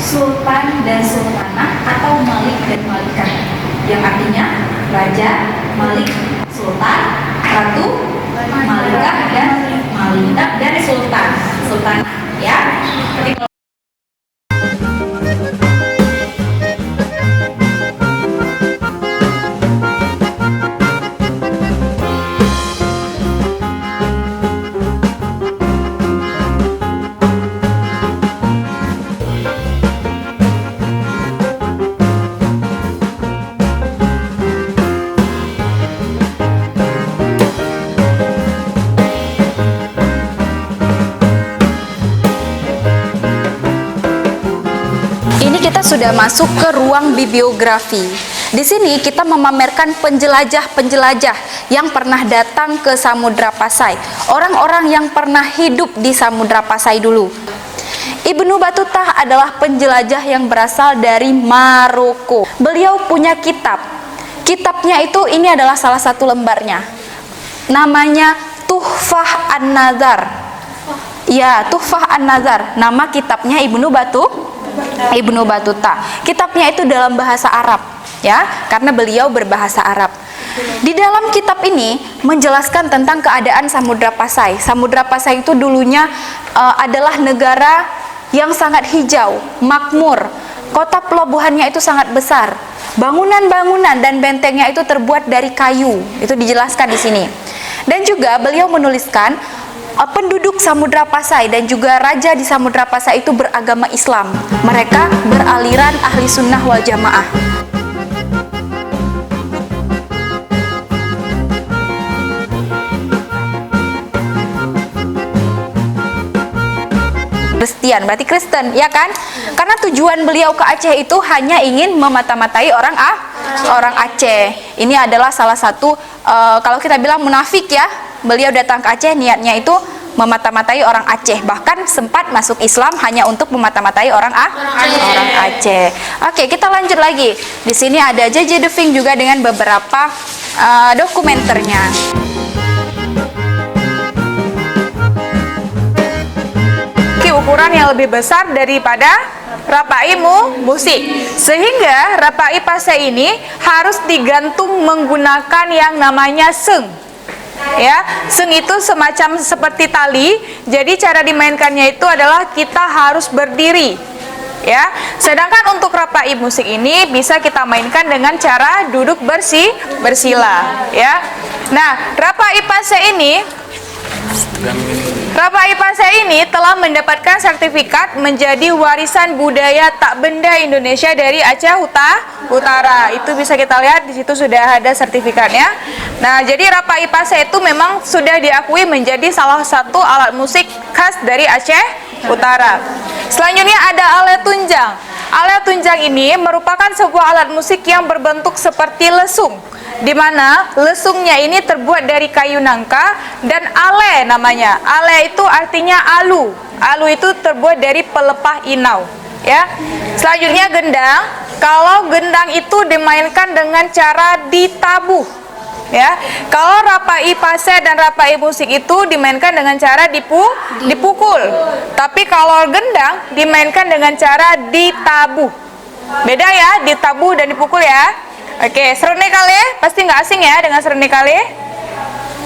sultan dan sultanah atau malik dan malikah, yang artinya raja, malik, sultan, ratu, malikah dan sultan, sultanah, ya. Ketika kita sudah masuk ke ruang bibliografi. Di sini kita memamerkan penjelajah-penjelajah yang pernah datang ke Samudra Pasai, orang-orang yang pernah hidup di Samudra Pasai dulu. Ibnu Battuta adalah penjelajah yang berasal dari Maroko. Beliau punya kitab. Kitabnya itu ini adalah salah satu lembarnya. Namanya Tuhfah An-Nazar. Ya, Tuhfah An-Nazar. Nama kitabnya Ibnu Battuta. Kitabnya itu dalam bahasa Arab, ya, karena beliau berbahasa Arab. Di dalam kitab ini menjelaskan tentang keadaan Samudra Pasai. Samudra Pasai itu dulunya adalah negara yang sangat hijau, makmur. Kota pelabuhannya itu sangat besar. Bangunan-bangunan dan bentengnya itu terbuat dari kayu. Itu dijelaskan di sini. Dan juga beliau menuliskan penduduk Samudra Pasai dan juga raja di Samudra Pasai itu beragama Islam. Mereka beraliran ahli sunnah wal jamaah. Kristen, berarti Kristen, ya kan? Karena tujuan beliau ke Aceh itu hanya ingin memata-matai orang Aceh. Ini adalah salah satu kalau kita bilang munafik, ya. Beliau datang ke Aceh niatnya itu memata-matai orang Aceh, bahkan sempat masuk Islam hanya untuk memata-matai orang Aceh. Oke, kita lanjut lagi. Di sini ada JJ Deving juga dengan beberapa dokumenternya. Ukuran yang lebih besar daripada Rapai musik, sehingga Rapai Pasai ini harus digantung menggunakan yang namanya seng. Ya, seng itu semacam seperti tali. Jadi cara dimainkannya itu adalah kita harus berdiri. Ya, sedangkan untuk Rapai musik ini bisa kita mainkan dengan cara duduk bersila. Ya, nah Rapai Pasai ini telah mendapatkan sertifikat menjadi warisan budaya tak benda Indonesia dari Aceh Utara. Itu bisa kita lihat di situ sudah ada sertifikatnya. Nah, jadi Rapai Pasai itu memang sudah diakui menjadi salah satu alat musik khas dari Aceh Utara. Selanjutnya ada alat tunjang. Alat tunjang ini merupakan sebuah alat musik yang berbentuk seperti lesung, di mana lesungnya ini terbuat dari kayu nangka dan ale namanya. Ale itu artinya alu. Alu itu terbuat dari pelepah inau, ya. Selanjutnya gendang. Kalau gendang itu dimainkan dengan cara ditabuh, ya. Kalau Rapai Pasai dan Rapai musik itu dimainkan dengan cara dipukul. Tapi kalau gendang dimainkan dengan cara ditabuh. Beda ya, ditabuh dan dipukul, ya. Oke, serene kali, pasti nggak asing ya dengan serene kali.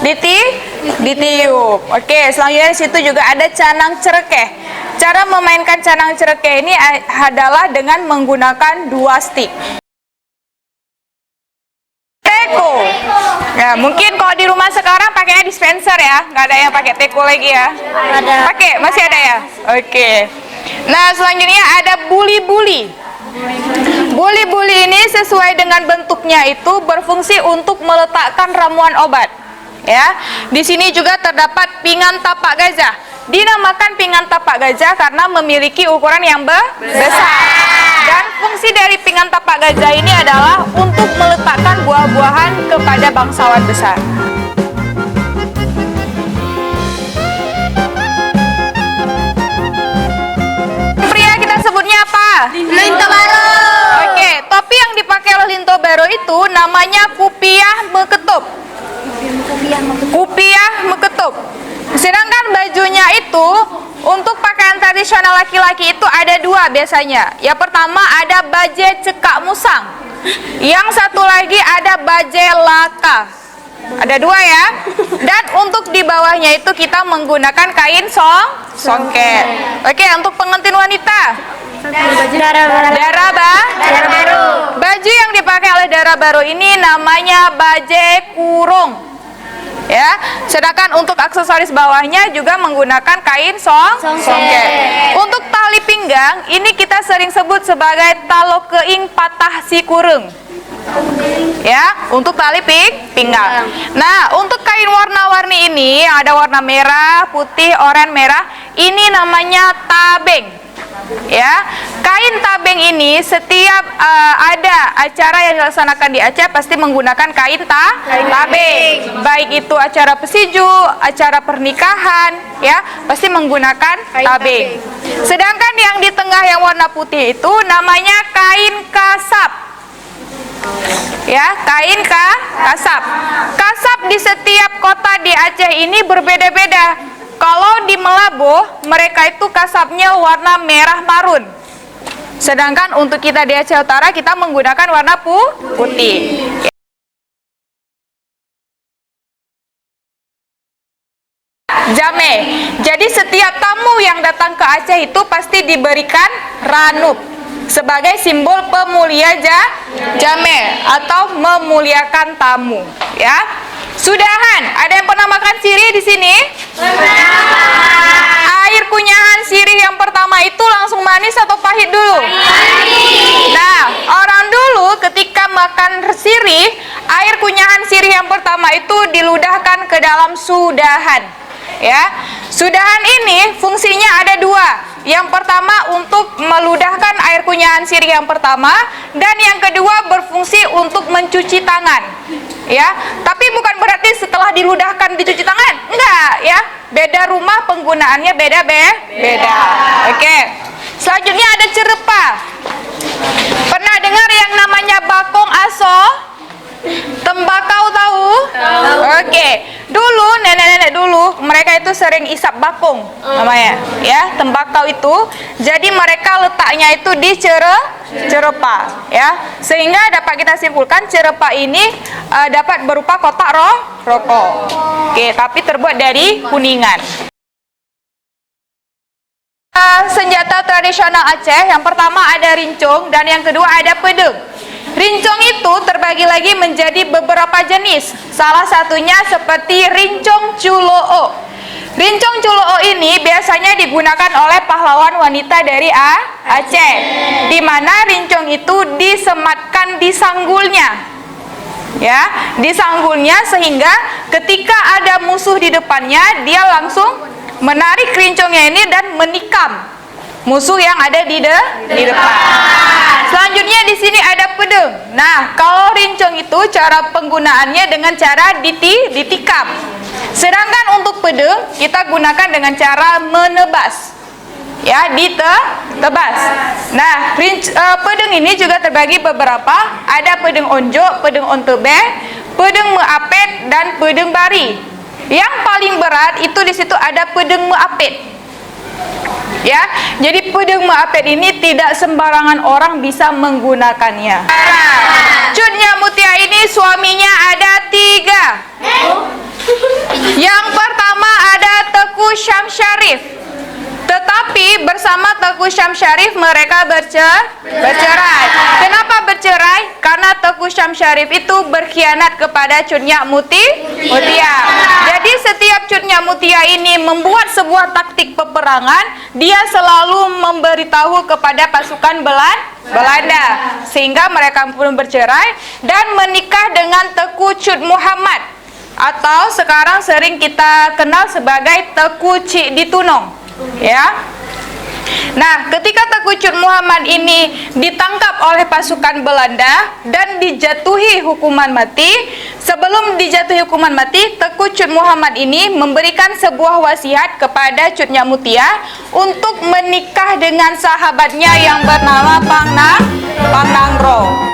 Ditiup. Oke, selanjutnya di situ juga ada canang cerekeh. Cara memainkan canang cerekeh ini adalah dengan menggunakan 2 stick. Teko. Ya, mungkin kalau di rumah sekarang pakainya dispenser ya, nggak ada yang pakai teko lagi ya. Ada. Pakai, masih ada ya. Oke. Nah, selanjutnya ada buli-buli. Buli-buli ini sesuai dengan bentuknya itu berfungsi untuk meletakkan ramuan obat. Ya, di sini juga terdapat pinggan tapak gajah. Dinamakan pinggan tapak gajah karena memiliki ukuran yang besar. Dan fungsi dari pinggan tapak gajah ini adalah untuk meletakkan buah-buahan kepada bangsawan besar. Pria kita sebutnya apa? Linto Baro. Oke, topi yang dipakai oleh Linto Baro itu namanya kupiah meketup. Kupiah meketup. Sedangkan bajunya itu untuk pakaian tradisional laki-laki itu ada dua biasanya. Yang pertama ada baje cekak musang. Yang satu lagi ada baje laka. Ada dua ya. Dan untuk di bawahnya itu kita menggunakan kain songket. Oke, untuk pengantin wanita. Dara baru. Baju yang dipakai oleh dara baru ini namanya baje kurung. Ya, sedangkan untuk aksesoris bawahnya juga menggunakan kain songket. Untuk tali pinggang ini kita sering sebut sebagai talo keing patah si kurung. Ya, untuk tali pinggang. Nah, untuk kain warna-warni ini ada warna merah, putih, oranye, merah. Ini namanya tabeng. Ya, kain tabeng ini setiap ada acara yang dilaksanakan di Aceh pasti menggunakan kain tabeng. Baik itu acara pesiju, acara pernikahan, ya pasti menggunakan tabeng. Sedangkan yang di tengah yang warna putih itu namanya kain kasap. Ya, kain kasap. Kasap di setiap kota di Aceh ini berbeda-beda. Kalau di Melabuh, mereka itu kasapnya warna merah marun. Sedangkan untuk kita di Aceh Utara, kita menggunakan warna putih. Jame. Jadi setiap tamu yang datang ke Aceh itu pasti diberikan ranup sebagai simbol pemulia jame atau memuliakan tamu, ya. Sudahan, ada yang pernah makan sirih di sini? Air kunyahan sirih yang pertama itu langsung manis atau pahit dulu? Nah, orang dulu ketika makan sirih, air kunyahan sirih yang pertama itu diludahkan ke dalam sudahan. Ya, sudahan ini fungsinya ada dua. Yang pertama untuk meludahkan air kunyahan sirih yang pertama, dan yang kedua berfungsi untuk mencuci tangan. Ya, tapi bukan berarti setelah diludahkan dicuci tangan, enggak ya. Beda rumah penggunaannya beda. Oke. Selanjutnya ada cerepa. Pernah dengar yang namanya bakong aso? Tembakau tahu? Oke. Dulu nenek-nenek dulu mereka itu sering isap bakung namanya, ya, tembakau itu. Jadi mereka letaknya itu di cerepa, ya. Sehingga dapat kita simpulkan cerepa ini dapat berupa kotak rokok. Oke, tapi terbuat dari kuningan. Senjata tradisional Aceh yang pertama ada rincung dan yang kedua ada pedang. Rincung itu terbagi lagi menjadi beberapa jenis. Salah satunya seperti rincung culoo. Rincung culoo ini biasanya digunakan oleh pahlawan wanita dari Aceh, di mana rincung itu disematkan di sanggulnya. Ya, di sanggulnya sehingga ketika ada musuh di depannya, dia langsung menarik rincungnya ini dan menikam musuh yang ada di depan. Selanjutnya di sini ada pedang. Nah, kalau rincung itu cara penggunaannya dengan cara ditikam. Sedangkan untuk pedang kita gunakan dengan cara menebas. Ya, ditebas. Nah, pedang ini juga terbagi beberapa. Ada pedang onjo, pedang ontebe, pedang meapet dan pedang bari. Yang paling berat itu di situ ada pedang meapet. Ya, jadi pedang meapet ini tidak sembarangan orang bisa menggunakannya. Cutnya Mutia ini suaminya ada 3. Yang pertama ada Teku Syam Syarif. Tetapi bersama Teku Syam Syarif mereka bercerai. Kenapa bercerai? Karena Teku Syam Syarif itu berkhianat kepada Cutnya Mutia. Jadi setiap Cutnya Mutia ini membuat sebuah taktik peperangan, dia selalu memberitahu kepada pasukan Belanda, sehingga mereka pun bercerai dan menikah dengan Teku Cut Muhammad, atau sekarang sering kita kenal sebagai Teku Cik Ditunong. Ya. Nah, ketika Teku Cut Muhammad ini ditangkap oleh pasukan Belanda dan dijatuhi hukuman mati, sebelum dijatuhi hukuman mati, Teku Cut Muhammad ini memberikan sebuah wasiat kepada Cutnya Mutia untuk menikah dengan sahabatnya yang bernama Pangnangro.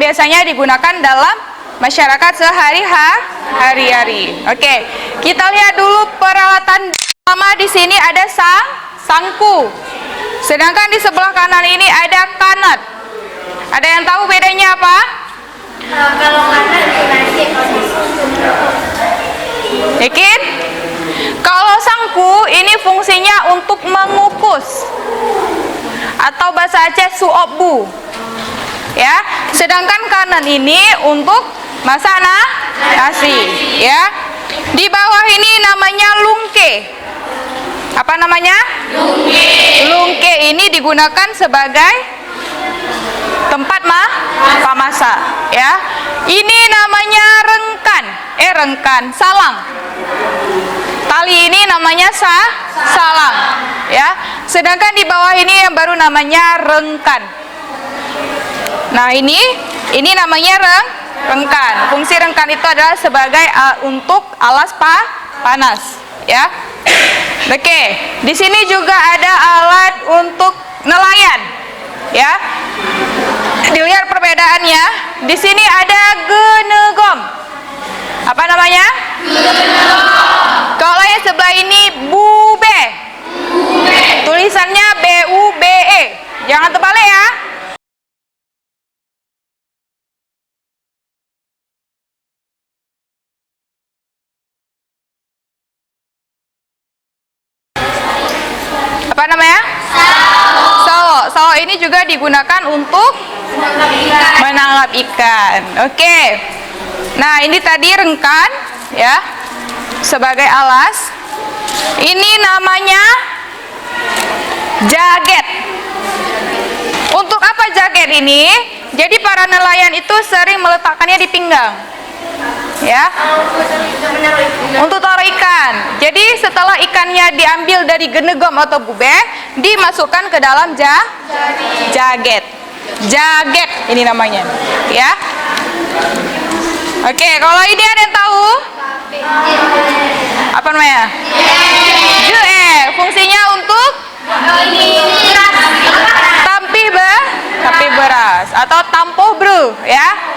biasanya digunakan dalam masyarakat sehari-hari. Oke, kita lihat dulu peralatan pertama. Di sini ada sangku. Sedangkan di sebelah kanan ini ada kanat. Ada yang tahu bedanya apa? Kalau kanat itu nasi, Yakin? Kalau sangku ini fungsinya untuk mengukus, atau bahasa Aceh suobu. Ya, sedangkan kanan ini untuk masak nasi, ya. Di bawah ini namanya lungke. Apa namanya? Lungke. Lungke ini digunakan sebagai tempat masak, ya. Ini namanya rengkan, salang. Tali ini namanya salang, ya. Sedangkan di bawah ini yang baru namanya rengkan. Nah, ini namanya rengkan. Fungsi rengkan itu adalah sebagai untuk alas panas, ya. Oke, di sini juga ada alat untuk nelayan, ya. Dilihat perbedaannya. Di sini ada genegom. Apa namanya? Genegom. Kalau yang sebelah ini bube. Tulisannya BUBE. Jangan terbalik ya. Apa namanya? Sawo ini juga digunakan untuk menangkap ikan. Oke. Nah, ini tadi rengkan, ya, sebagai alas. Ini namanya jaget. Untuk apa jaget ini? Jadi para nelayan itu sering meletakkannya di pinggang, ya, untuk taruh ikan. Jadi setelah ikannya diambil dari genegom atau bube, dimasukkan ke dalam jaget. Jaget ini namanya, ya. Oke, kalau ini ada yang tahu? Apa namanya? Jue. Fungsinya untuk tampih beras atau tampoh bru, ya.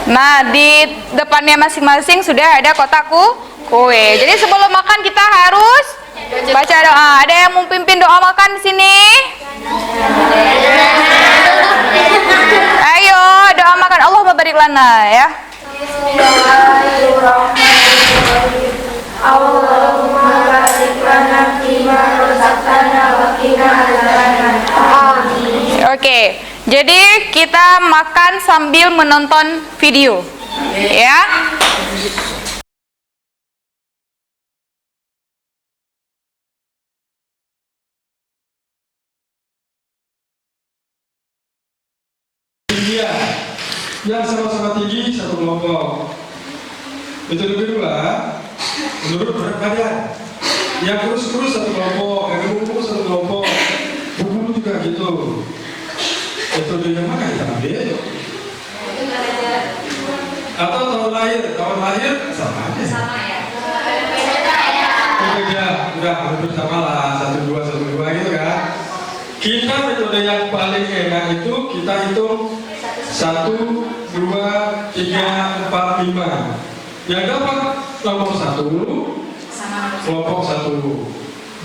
Nah, di depannya masing-masing sudah ada kotak kue. Jadi sebelum makan kita harus baca doa. Ada yang mau pimpin doa makan di sini? Ayo, doa makan. Allahumma barik lana, ya. Allahumma barik lana fima razaqtana wa qina adzabannar. Amin. Oke. Jadi kita makan sambil menonton video, ya. Yang sama-sama tinggi satu kelompok. Metode kedua, menurut berat badan. Yang kurus-kurus satu kelompok, yang gemuk-gemuk satu kelompok. Bubur juga gitu. Metode yang mana kita ambil? Atau tahun lahir sama aja. Sama ya. Beda, udah hampir sama lah, 1, 2 gitu kan. Kita metode yang paling enak itu kita hitung 1, 2, 3, 4, 5. Yang dapat nomor 1 Sama kelompok 1.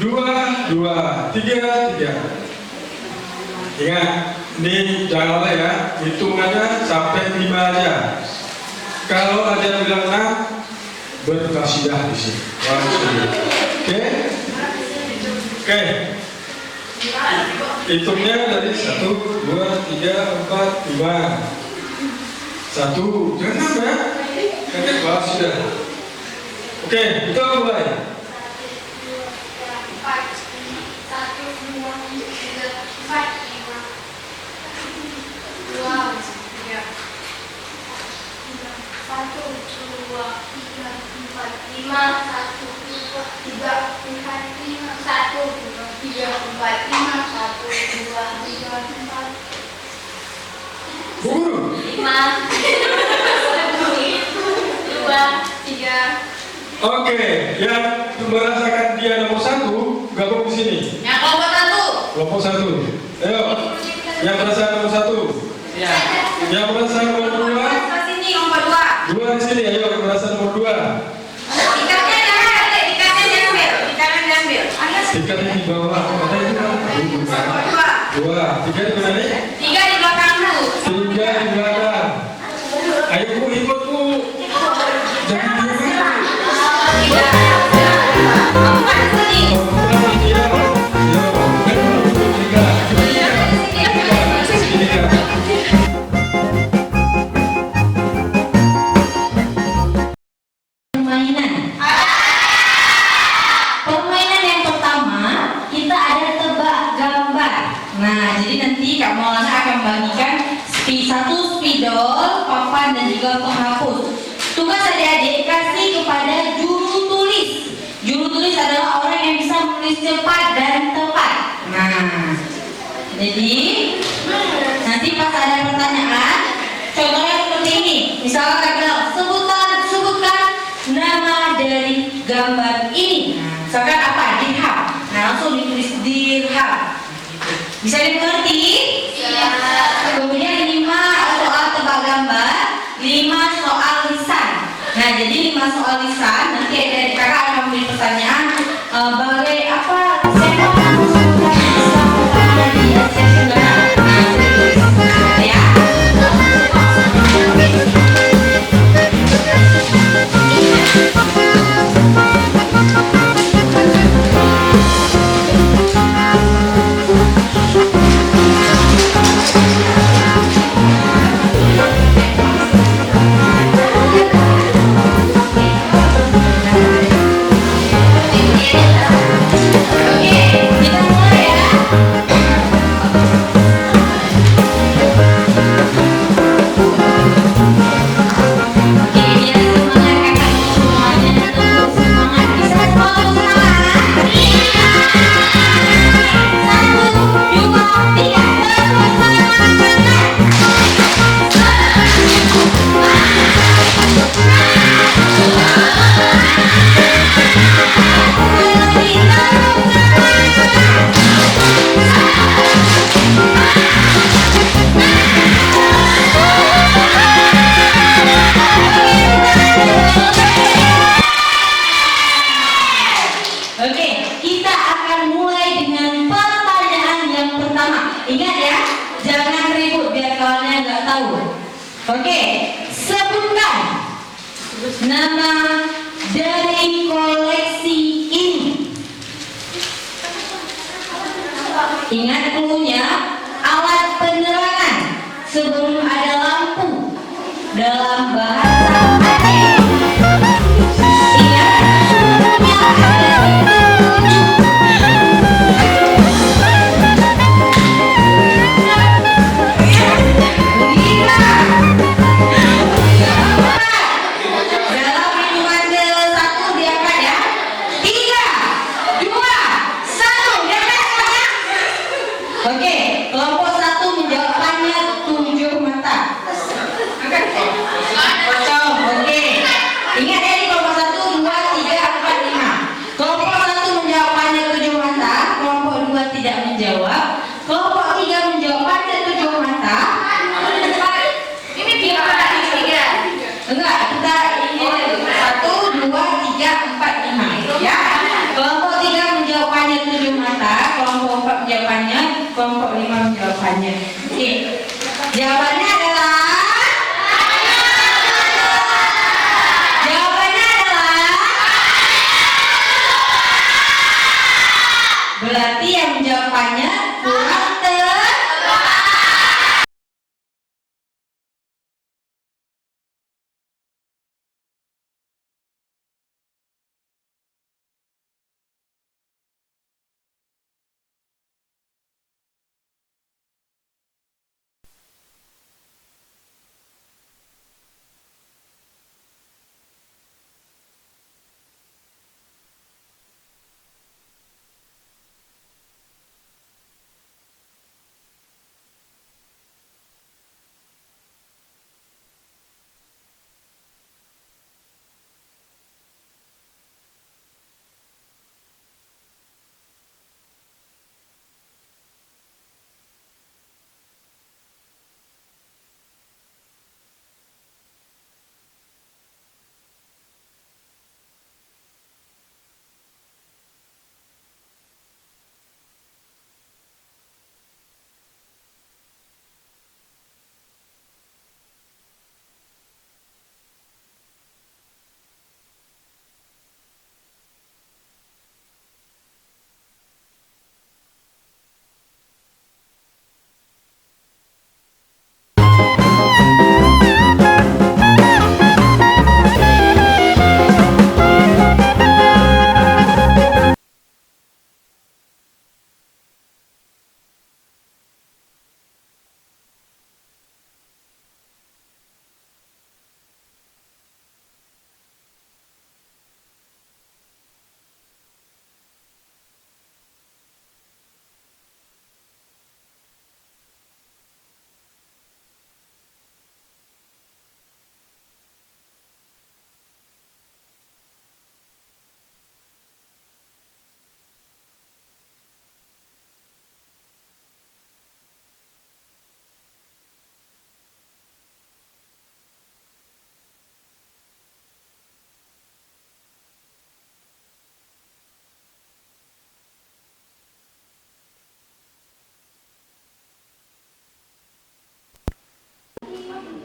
2, 2, 3, 3. Ingat, ini jangan lupa ya, hitungannya sampai 5 aja. Kalau ada bilang 6, berkasidah di sini. Oke? Oke. Hitungnya dari 1, 2, 3, 4, 5. 1, jangan ya? Kakek bahas sudah. Oke, kita mulai. 5, 4, 5, 1, 2, 3, 4, 5, 1, 2, 3, 4, 5, 1, 2, 3. Oke, yang merasakan dia nomor 1 gabung di sini. Yang kelompok 1. Kelompok 1. Ayo. Yang merasakan nomor 1. Ya. Yang merasakan nomor 2. Sini nomor 2. 2 di sini. Ayo yang merasakan nomor 2. Tiketnya diambil. Tiketnya di bawah. Ada itu kan? 2. 3 di mana nih? 3 di belakangmu. 3 di belakang. Ayo Bu, ikut Bu. Jangan diam. Permainan yang pertama kita ada tebak gambar. Nah, jadi nanti Kak Maulana akan bagikan satu spidol, papan dan juga penghapus. Tugas adik-adik kasih kepada juru tulis. Juru tulis adalah orang yang bisa menulis cepat dan tepat. Nah, jadi nanti pas ada pertanyaan, contohnya seperti ini. Misalnya Kak bilang, sebutkan nama dari gambar ini. Nah, misalkan apa? Dirham. Nah, langsung ditulis dirham. Bisa dimengerti? Kemudian 5 soal tebak gambar, 5 soal lisan. Nah, jadi 5 soal lisan, nanti adik kakak akan memberi pertanyaan bagai apa? Nama dari koleksi ini. Ingat cluenya, alat penerangan sebelum ada lampu dalam bahasa Aceh. Ingat, sebelumnya ada ya. kelompok 5 jawabannya. Oke. Jawabannya adalah berarti yang jawabannya kurang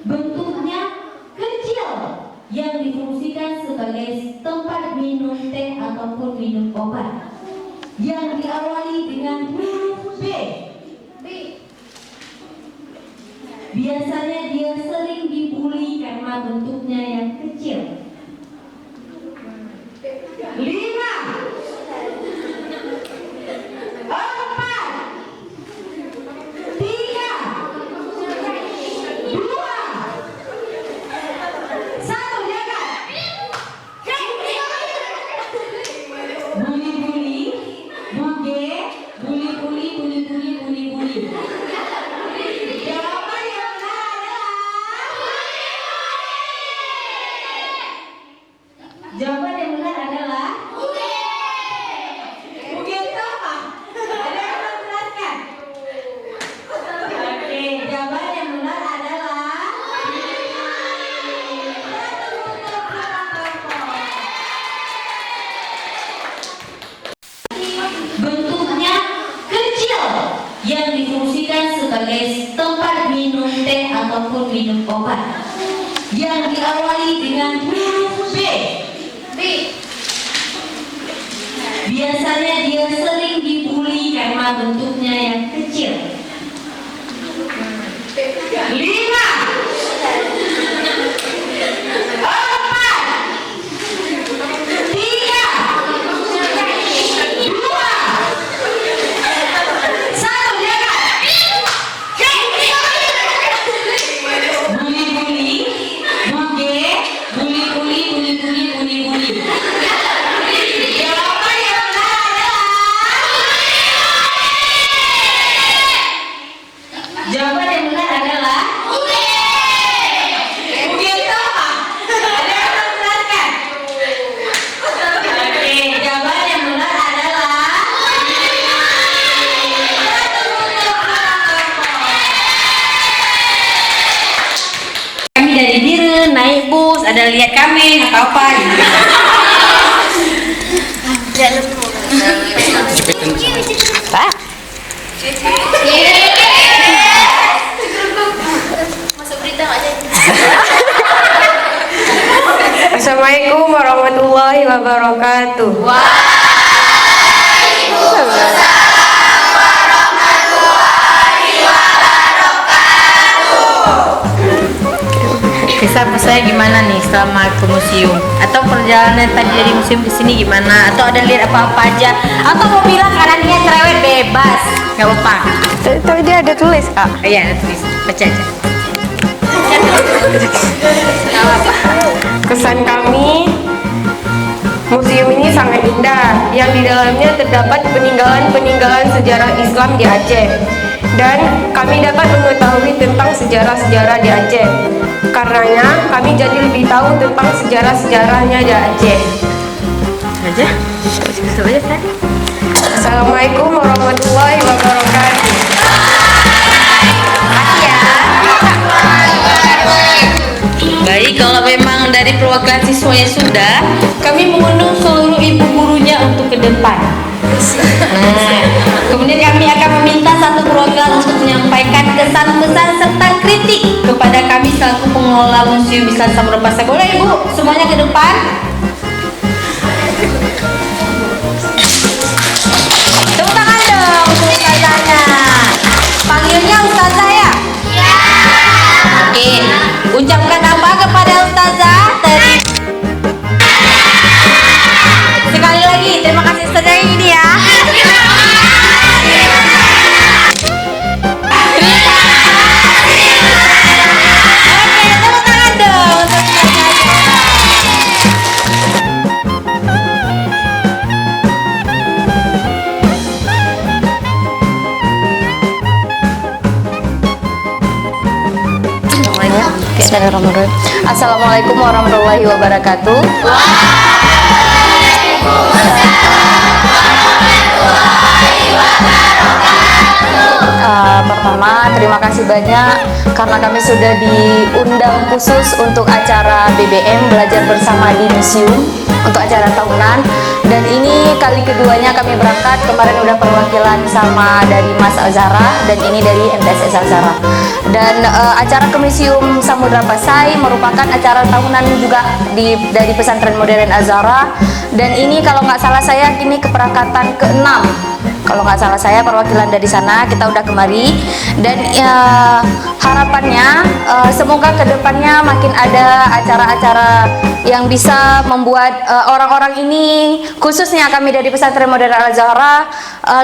bentuknya kecil yang difungsikan sebagai tempat minum teh ataupun minum obat yang diawali dengan huruf B. Biasanya dia sering dibully karena bentuknya yang kecil. 5 4 3 2 1 jaga. Buli-buli, buge, buli-buli, buli-buli, buli-buli. Jawaban yang benar adalah jawaban yang benar adalah buge itu apa? Ada yang mau menjelaskan? Oke, jawaban yang benar adalah bentuknya kecil yang difungsikan sebagai tempat minum teh ataupun minum obat yang diawali dengan huruf B. Biasanya dia sering dibully karena bentuknya yang kecil. 5 4 3 jawaban yang benar adalah buge itu apa? Ada yang mau menjelaskan? Oke, jawaban yang benar adalah kami dari Biren naik bus, ada lihat kami atau apa gitu. Pak? wabarakatuh. Kisah saya gimana nih selama ke museum? Atau perjalanan tadi dari museum ke sini gimana? Atau ada lihat apa-apa aja? Atau mau bilang karena dia cerewet bebas? Gak apa-apa. Tapi dia ada tulis, Kak. Iya, ada tulis. Baca aja. Kesan kami, museum ini sangat indah, yang di dalamnya terdapat peninggalan-peninggalan sejarah Islam di Aceh. Dan kami dapat mengetahui tentang sejarah-sejarah di Aceh. Karenanya, kami jadi lebih tahu tentang sejarah-sejarahnya di Aceh. Aja. Itu aja kan? Assalamualaikum warahmatullahi wabarakatuh. Baik, kalau memang dari perwakilan siswanya sudah, kami mengundang seluruh ibu gurunya untuk ke depan. Kemudian kami akan meminta satu perwakilan untuk menyampaikan kesan pesan serta kritik kepada kami selaku pengelola Museum Islam Samudra Pasai. Boleh Ibu semuanya ke depan? Tepuk tangan dong untuk ustazahnya. Panggilnya ustazah ya? Iya. Oke, ucapkan apa kepada ustazah? Sekali lagi, terima kasih ustazah ini ya. Bismillahirrahmanirrahim. Assalamualaikum warahmatullahi wabarakatuh. Pertama, terima kasih banyak karena kami sudah diundang khusus untuk acara BBM Belajar Bersama di Museum untuk acara tahunan, dan ini kali keduanya kami berangkat. Kemarin udah perwakilan sama dari Mas Azhara dan ini dari MTSS Azhara. Dan acara ke Museum Samudra Pasai merupakan acara tahunan juga dari Pesantren Modern Azhara, dan ini kalau nggak salah saya ini keberangkatan ke-6. Kalau nggak salah saya perwakilan dari sana, kita udah kemari, dan harapannya semoga kedepannya makin ada acara-acara yang bisa membuat orang-orang ini, khususnya kami dari Pesantren Modern Al-Azhara,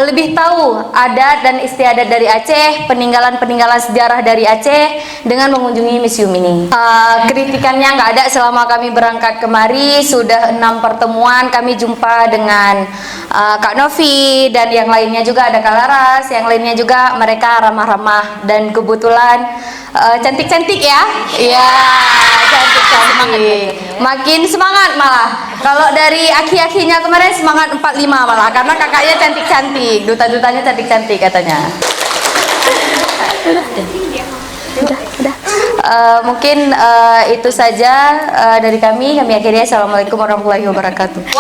lebih tahu adat dan istiadat dari Aceh, peninggalan-peninggalan sejarah dari Aceh dengan mengunjungi museum ini. Kritikannya nggak ada selama kami berangkat kemari. Sudah 6 pertemuan kami jumpa dengan Kak Novi dan yang lainnya juga, ada Kak Laras, yang lainnya juga, mereka ramah-ramah dan kebetulan cantik-cantik ya. Iya, cantik-cantik. Makin semangat malah. Kalau dari aki-akinya kemarin semangat 45 malah, karena kakaknya cantik-cantik, duta-dutanya cantik-cantik katanya. Udah. Mungkin itu saja dari kami. Kami akhirnya assalamualaikum warahmatullahi wabarakatuh.